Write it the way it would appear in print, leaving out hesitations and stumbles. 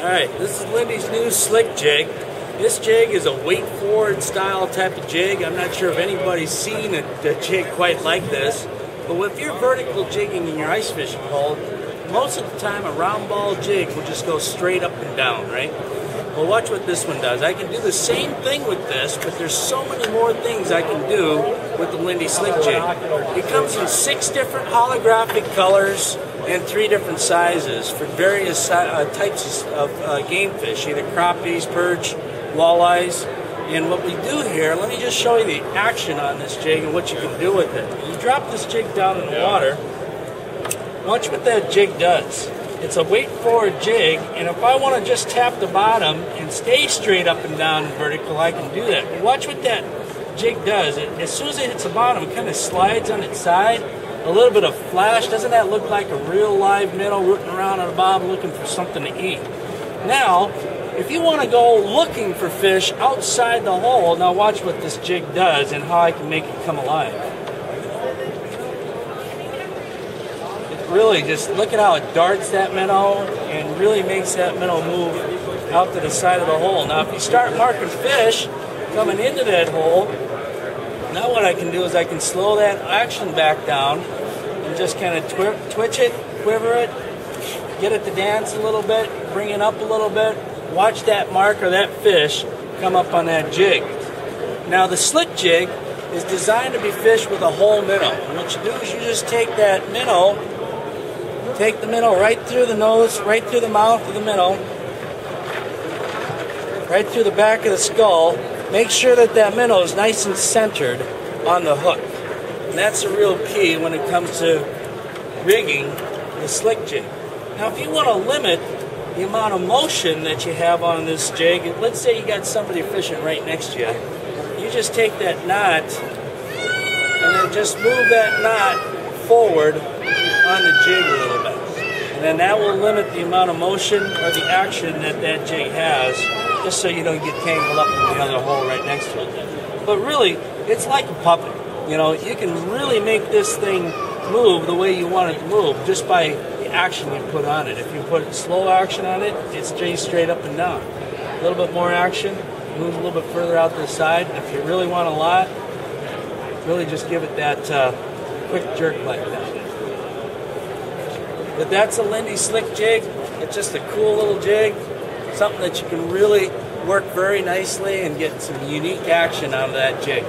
Alright, this is Lindy's new Slick Jig. This jig is a weight forward style type of jig. I'm not sure if anybody's seen a jig quite like this, but if you're vertical jigging in your ice fishing hole, most of the time a round ball jig will just go straight up and down, right? Well, watch what this one does. I can do the same thing with this, but there's so many more things I can do with the Lindy Slick Jig. It comes in 6 different holographic colors and 3 different sizes for various types of game fish, either crappies, perch, walleyes. And what we do here, let me just show you the action on this jig and what you can do with it. You drop this jig down in the water. Watch what that jig does. It's a weight forward jig, and if I want to just tap the bottom and stay straight up and down and vertical, I can do that. But watch what that jig does. As soon as it hits the bottom, it kind of slides on its side. A little bit of flash. Doesn't that look like a real live minnow rooting around on the bottom looking for something to eat? Now, if you want to go looking for fish outside the hole, now watch what this jig does and how I can make it come alive. Really, just look at how it darts that minnow and really makes that minnow move out to the side of the hole. Now, if you start marking fish coming into that hole, now what I can do is I can slow that action back down and just kind of twitch it, quiver it, get it to dance a little bit, bring it up a little bit, watch that mark or that fish come up on that jig. Now, the slick jig is designed to be fished with a whole minnow. And what you do is you just take that minnow, take the minnow right through the nose, right through the mouth of the minnow, right through the back of the skull. Make sure that that minnow is nice and centered on the hook. And that's a real key when it comes to rigging the slick jig. Now, if you want to limit the amount of motion that you have on this jig, let's say you got somebody fishing right next to you, you just take that knot and then just move that knot forward on the jig a little bit. And then that will limit the amount of motion or the action that that jig has, just so you don't get tangled up in the other hole right next to it. But really, it's like a puppet. You know, you can really make this thing move the way you want it to move just by the action you put on it. If you put slow action on it, it stays straight up and down. A little bit more action, moves a little bit further out to the side. And if you really want a lot, really just give it that quick jerk like that. But that's a Lindy Slick Jig. It's just a cool little jig, something that you can really work very nicely and get some unique action out of that jig.